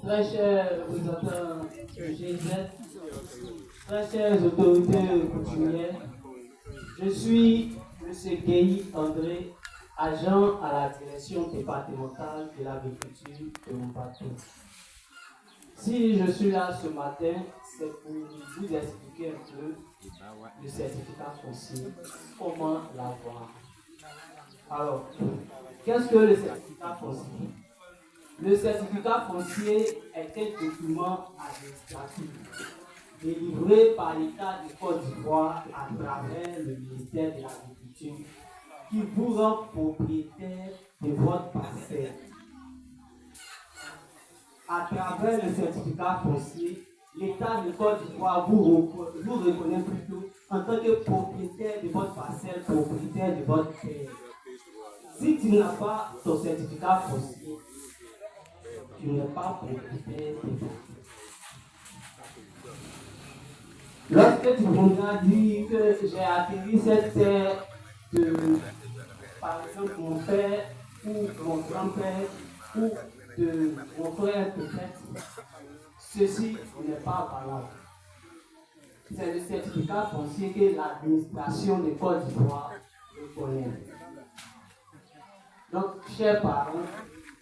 Très chers représentants de GIZ, très chères autorités coutumières, je suis M. Guéhi André, agent à la direction départementale de l'agriculture de Moubato. Si je suis là ce matin, c'est pour vous expliquer un peu le certificat foncier, comment l'avoir. Alors, qu'est-ce que le certificat foncier? Le certificat foncier est un document administratif délivré par l'État de Côte d'Ivoire à travers le ministère de l'Agriculture qui vous rend propriétaire de votre parcelle. À travers le certificat foncier, l'État de Côte d'Ivoire vous reconnaît plutôt en tant que propriétaire de votre parcelle, propriétaire de votre terre. Si tu n'as pas ton certificat foncier, tu n'es pas propriétaire de ta terre. Lorsque tu voudras dire que j'ai acquis cette terre de, par exemple, mon père ou mon grand-père ou de mon frère peut-être, ceci n'est pas valable. C'est le certificat foncier que l'administration de Côte d'Ivoire reconnaît. Donc, chers parents,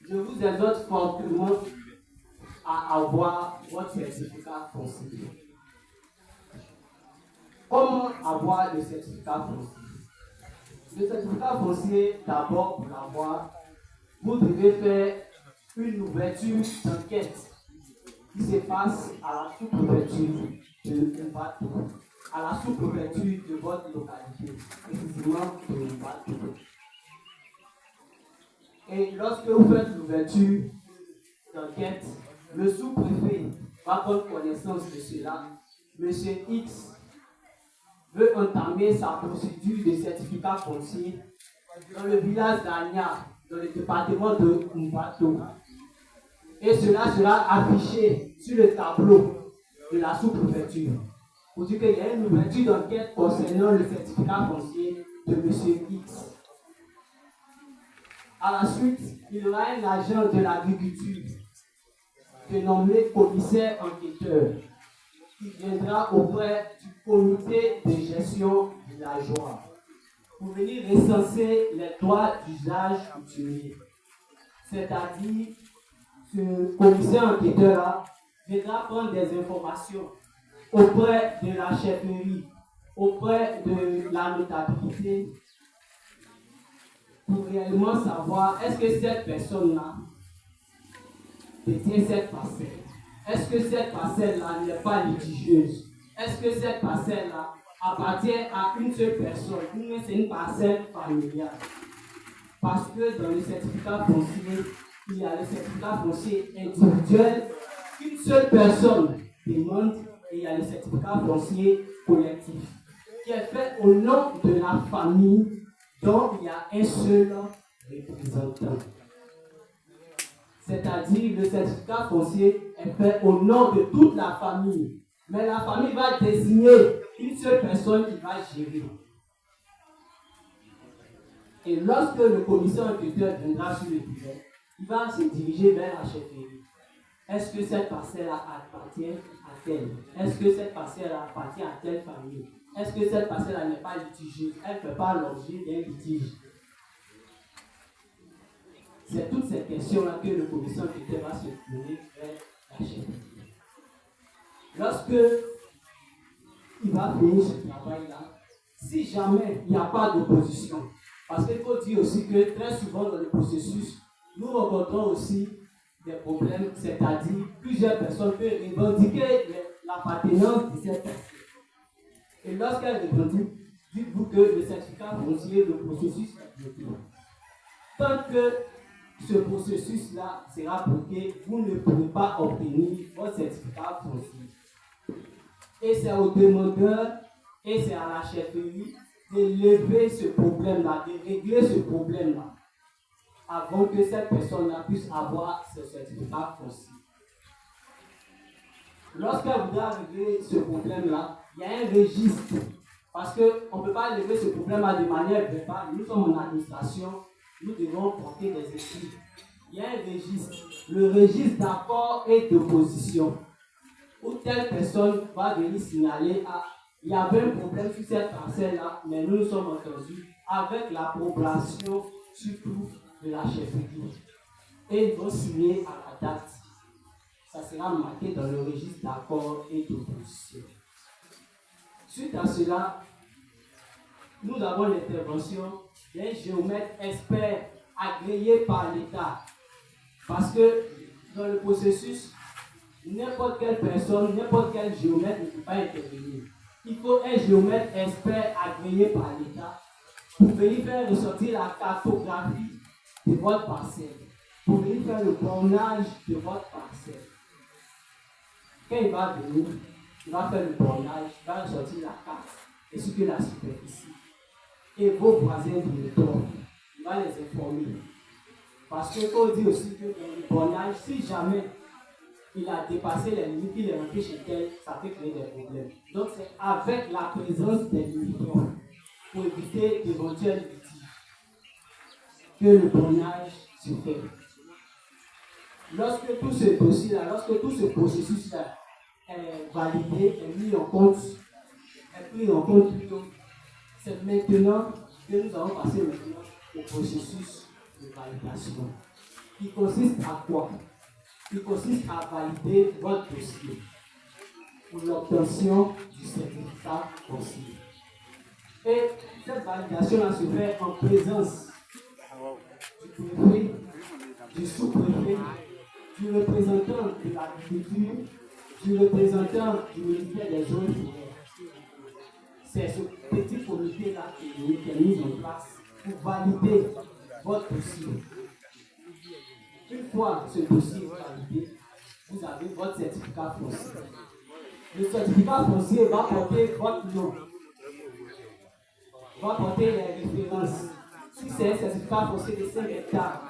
je vous exhorte fortement à avoir votre certificat foncier. Comment avoir le certificat foncier? Le certificat foncier, d'abord pour l'avoir, vous devez faire une ouverture d'enquête qui se passe à la sous-préfecture de Moubato, à la sous-préfecture de votre localité, précisément de Moubato. Et lorsque vous faites l'ouverture d'enquête, le sous-préfet va prendre connaissance de cela. Monsieur X veut entamer sa procédure de certificat foncier dans le village d'Agna, dans le département de Moubato. Et cela sera affiché sur le tableau de la sous-préfecture pour dire qu'il y a une ouverture d'enquête concernant le certificat foncier de M. X. À la suite, il y aura un agent de l'agriculture dénommé commissaire enquêteur qui viendra auprès du comité de gestion villageois pour venir recenser les droits d'usage coutumiers. C'est-à-dire, ce commissaire enquêteur-là viendra prendre des informations auprès de la chefferie, auprès de la notabilité, pour réellement savoir est-ce que cette personne-là détient cette parcelle. Est-ce que cette parcelle-là n'est pas litigieuse? Est-ce que cette parcelle-là appartient à une seule personne ou bien c'est une parcelle familiale? Parce que dans le certificat foncier, il y a le certificat foncier individuel qu'une seule personne demande et il y a le certificat foncier collectif qui est fait au nom de la famille dont il y a un seul représentant. C'est-à-dire, le certificat foncier est fait au nom de toute la famille. Mais la famille va désigner une seule personne qui va gérer. Et lorsque le commissaire enquêteur viendra sur le terrain, il va se diriger vers la chefferie. Est-ce que cette parcelle appartient à telle? Est-ce que cette parcelle appartient à telle famille? Est-ce que cette parcelle n'est pas litigieuse? Elle ne fait pas l'objet d'un litige. C'est toutes ces questions-là que le commissaire enquêteur va se tourner vers la chefferie. Lorsque il va finir ce travail-là, si jamais il n'y a pas d'opposition, parce qu'il faut dire aussi que très souvent dans le processus, nous rencontrons aussi des problèmes, c'est-à-dire plusieurs personnes peuvent revendiquer l'appartenance de cette personne. Et lorsqu'elles revendiquent, dites-vous que le certificat foncier, le processus est bloqué. Tant que ce processus-là sera bloqué, vous ne pourrez pas obtenir votre certificat foncier. Et c'est au demandeur et c'est à la chefferie de lever ce problème-là, de régler ce problème-là, avant que cette personne-là puisse avoir ce certificat foncier. Lorsqu'elle voudra régler ce problème-là, il y a un registre. Parce qu'on ne peut pas régler ce problème-là de manière verbale. Nous sommes en administration, nous devons porter des écrits. Il il y a un registre, le registre d'accord et d'opposition, où telle personne va venir signaler il y avait un problème sur cette parcelle-là, mais nous nous sommes entendus avec l'approbation surtout de la chefferie. Et ils vont signer à la date. Ça sera marqué dans le registre d'accord et d'opposition. Suite à cela, nous avons l'intervention d'un géomètre expert agréé par l'État. Parce que dans le processus, n'importe quelle personne, n'importe quel géomètre ne peut pas intervenir. Il faut un géomètre expert agréé par l'État pour venir faire ressortir la cartographie de votre parcelle, pour venir faire le bornage de votre parcelle. Quand il va venir, il va faire le bornage, il va ressortir la carte ainsi que la superficie. Et vos voisins directeurs, il va les informer. Parce qu'il faut dire aussi que dans le bornage, si jamais il a dépassé les limites, il est rentré chez tel, ça peut créer des problèmes. Donc c'est avec la présence des militants pour éviter d'éventuels litiges que le bornage se fait. Lorsque tout ce dossier-là, lorsque tout ce processus-là est validé, est mis en compte, plutôt, c'est maintenant que nous allons passer maintenant au processus de validation. Il consiste à quoi? Il consiste à valider votre dossier pour l'obtention du certificat foncier. Et cette validation-là se fait en présence du préfet, du sous-préfet, du représentant de l'agriculture, du représentant du ministère des Eaux et Forêts. C'est ce petit comité-là qui est mis en place pour valider votre dossier. Une fois ce dossier validé, vous avez votre certificat foncier. Le certificat foncier va porter votre nom, va porter les références. Si c'est un certificat foncier de 5 hectares,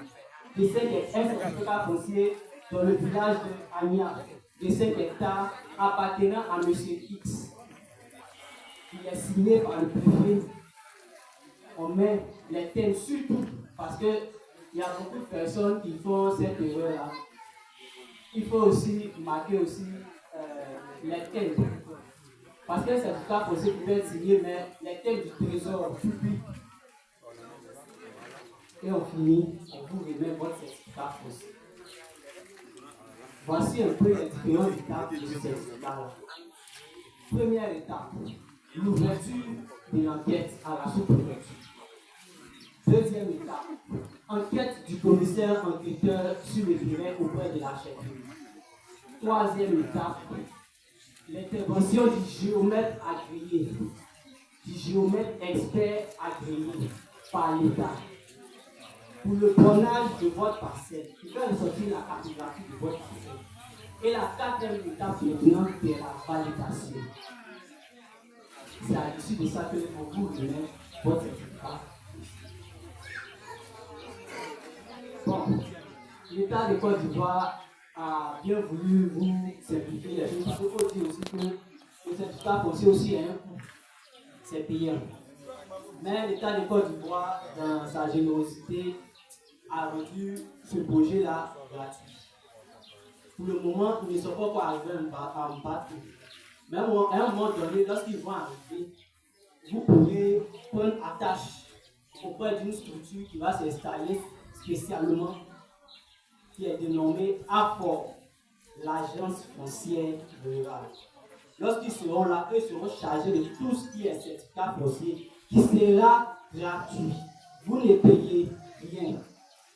un certificat foncier dans le village de Ania, de 5 hectares, appartenant à M. X, il est signé par le préfet. On met les thèmes surtout parce qu'il y a beaucoup de personnes qui font cette erreur-là. Il faut aussi marquer aussi les thèmes. Parce que c'est tout cas possible de être signé, mais les thèmes du trésor public. Et on finit, on vous remet votre certificat foncier. Voici un peu les différentes étapes de ce certificat-là. Première étape, l'ouverture de l'enquête à la sous-préfecture. Deuxième étape, enquête du commissaire enquêteur sur le terrain auprès de la chefferie. Troisième étape, l'intervention du géomètre agréé, du géomètre expert agréé par l'État pour le bornage de votre parcelle, qui fait ressortir la cartographie de votre parcelle. Et la quatrième étape maintenant, c'est la validation. C'est à l'issue de ça que vous remet votre certificat. Bon, l'État de Côte d'Ivoire a bien voulu vous simplifier les choses. Parce qu'il faut dire aussi que le certificat foncier aussi est un coût. C'est payant. Mais l'État de Côte d'Ivoire, dans sa générosité, a rendu ce projet-là gratuit. Pour le moment, ils ne sont pas encore arrivés à me battre. Mais à un moment donné, lorsqu'ils vont arriver, vous pourrez prendre attache auprès d'une structure qui va s'installer spécialement, qui est dénommée AFOR, l'Agence foncière rurale. Lorsqu'ils seront là, eux seront chargés de tout ce qui est certificat foncier, qui sera gratuit. Vous ne payez rien.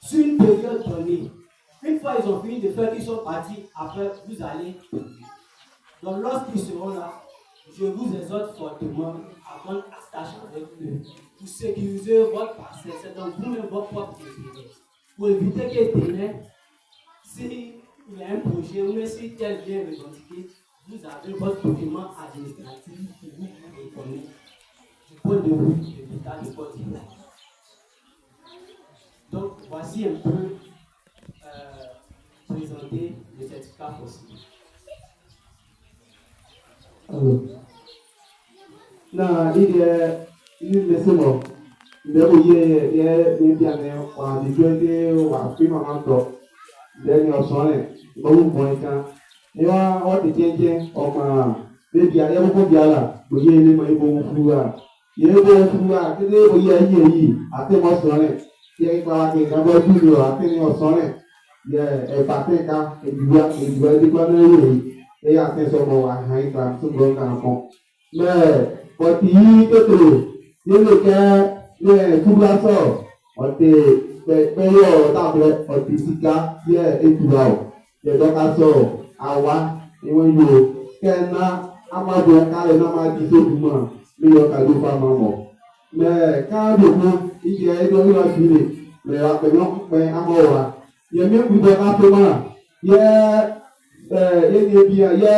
Sur une période donnée, une fois ils ont fini de faire qu'ils sont partis, après vous allez payer. Donc lorsqu'ils seront là, je vous exhorte fortement à prendre attache avec eux pour sécuriser votre parcelle. C'est donc vous-même votre propre intérêt. Pour éviter que demain, s'il y a un projet ou même si tel vient revendiquer, vous avez votre document administratif qui vous reconnaît du point de vue de l'État de Côte d'Ivoire. Donc voici un peu présenter le certificat foncier. Alors, là, il y a une leçon. Il y a une bien, on a dit que on a fait un temps. lẹ́ni ọ̀sán rẹ̀ lọ́wọ́ gbọ̀n kan ni wọ́n ti jẹ́jẹ́ ọmọ bébí ayébókò bíàlà òye ilé mọ ibo ń fúra yẹ ibo ń fúra kéde òye ayé yìí àti ọ̀sán rẹ̀ yẹ ipa wa kì í kábọ̀ dúró àti ní ọ̀sán rẹ̀ yẹ ẹ̀fà tẹ̀ka ìdúrà ẹ̀dígbà náà yìí ẹ̀yà àtẹ̀sọ̀mọ̀ wà hàn ìgbà tó gbọ́n kàn kàn mẹ́ẹ̀ ọ̀tí yìí tètè yẹlò kẹ́ fúra sọ̀ ọ̀tẹ̀ pẹ̀yọ̀ dàbẹ̀ ọ̀tí sika yẹ ètùrà ọ̀ yẹ dọ́ka sọ̀ àwa ìwọ̀n yóò kẹ́ẹ̀ná amadu kálẹ̀ náà máa di sódùmọ̀ mílíọ̀ kàdó fáwọn mọ̀ mẹ́ẹ̀ káàdì fún ìjẹ́ ẹjọ́ yóò fi lè mẹ́ẹ̀ àpẹ̀yọ́ pẹ́ amọ̀wà yẹ mẹ́kù bọ́ káfí máa yẹ ẹni ebi yẹ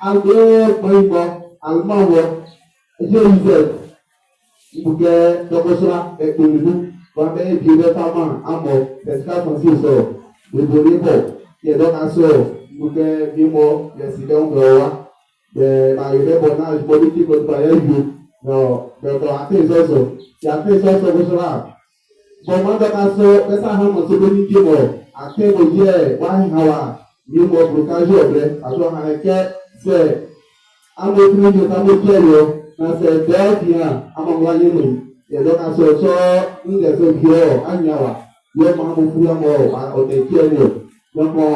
agbẹ́ pẹ́yìnbọ̀ àlùmọ̀wọ̀ ẹjẹ́ ìzẹ̀ ìbùkẹ́ dọ́kọ́sọ́lá ẹ̀kọ́nìlú wọn bẹ́ẹ̀ bí ẹgbẹ́ fáwọn amọ̀ tẹ̀síkà fún sí sọ̀rọ̀ gbogbo níbọ̀ yẹ dọ́ka sọ̀rọ̀ ìbùkẹ́ bímọ yẹ sì dẹ́wọ̀n bẹ̀rẹ̀ wá bẹ́ẹ̀ máa yọ bẹ́ẹ̀ bọ̀ náà ìpọ́lítì kò tó ayé yìí bẹ̀rẹ̀ àti ìsọ̀sọ̀ yàtí ìsọ̀sọ̀ kọ́sọ́lá bọ̀mọ́ dọ́ka sọ pẹ́sà hàn mọ̀ sóbó ní kímọ̀ àti òye wáhìn hàwà ní mọ̀ bùrùkájú ọ̀bẹ àti ọ̀hánẹ̀kẹ́ sẹ̀ amófin yóò sábó jẹ́ yọ na sẹ̀ bẹ́ẹ̀ fi hàn amọ̀wáyé mọ̀ yẹ̀dọ́ka sọ sọ ńgẹ̀sọ̀ fi ọ̀ ányàwà yẹ máa mọ̀ fúyà mọ̀ ọ̀tẹ̀ kí ẹ̀ yọ lọ́pọ̀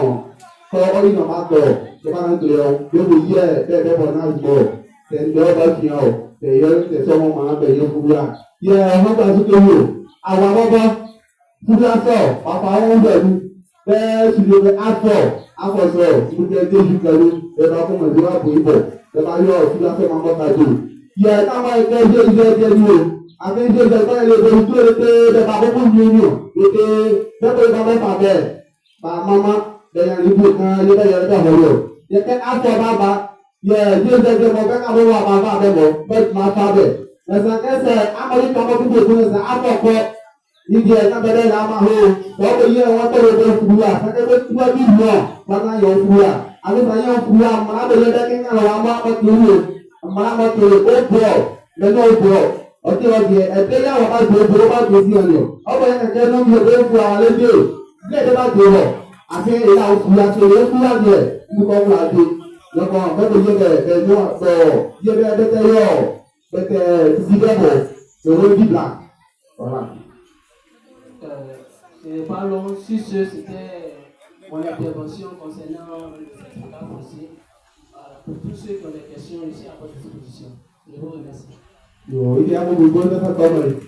kọ́ ọ́yìn náà má tọ̀ ṣẹ́fà náà tó yọ yóò yẹ bẹ́ẹ̀ bọ̀ náà gbọ̀ tẹ̀lé ọba fi hàn tẹ̀yẹ tẹ̀sọ́mọ́ máa bẹ̀yẹ fúyà yẹ ọ̀hángbà sókè wò àwọn abọ́bọ́ fúdásọ̀ pàpà wọn bẹ̀rù bẹ́ẹ̀ ṣùgbọ́n bẹ́ẹ̀ afọ̀sọ̀ ìdúkẹ́ déjú kẹlu ẹ̀bá fún mọ̀lẹ́wà bò ibọ̀ ẹ̀bá yọ fúdásọ̀ máa mọ́ta jù. yẹ káwọn ẹgbẹ́ ṣe ní o àti ṣe ìṣẹ̀gbọ́n ilé ìbò tó lè pé ẹ̀bá àkókò ní o ètè bẹ́ẹ̀ bá mẹ́fà bẹ́ẹ̀ bá mọ́mọ́ bẹ̀yàn ìbò kan yẹ́bẹ̀yẹ ẹ̀dá wọ̀lọ̀ yẹ kẹ́ afọ̀ bàbá yẹ ṣe ìṣẹ̀gbọ́n mọ̀ bẹ́ẹ̀ káwọn wà bàbá bẹ́ẹ̀ mọ̀ bẹ́ẹ̀ máa fà bẹ́ẹ̀ ẹ̀sán kẹsẹ̀ amọ̀lẹ́ kàmọ́ fún gbogbo ẹ̀sán afọ̀kọ́ ìdí ẹ̀ka bẹ̀rẹ̀ là máa hó wọ́n bẹ yẹ wọ́n tọ̀rọ̀ bẹ fúra kẹ́kẹ́ fúra bí mọ̀ bàtà yọ fúra àbíkà yọ fúra mọ̀lá bẹ̀rẹ̀ dẹ́kẹ́ ńlá wà má ọtí wò mọ̀lá ọtí ó bọ̀ lẹ́nu ó bọ̀ ọtí ọtí ẹ̀dẹ́ yà wọ́n bá tó bọ̀ ó bá tó sí ọ̀nà ọ̀bọ̀ yẹn kẹ̀kẹ́ ló ń yọ bẹ́ẹ̀ fúra wà lẹ́dẹ̀ ilé ẹ̀dẹ́ bá tó bọ̀ àti ìlà òfúra tó yẹ fúra jẹ nípa wúra dé lọ́kọ̀ bẹ́ẹ̀ yẹ bẹ́ẹ̀ ní ọ̀pọ̀ yẹ bẹ́ẹ̀ bẹ́tẹ̀ yọ bẹ́tẹ̀ títí bẹ́ẹ̀ bọ̀ òwe bíbla voilà. Parlons si c'était mon intervention concernant le certificat foncier. Pour tous ceux qui ont des questions ici à votre disposition. Je vous remercie. Yo, ini aku berbuat apa kau ni?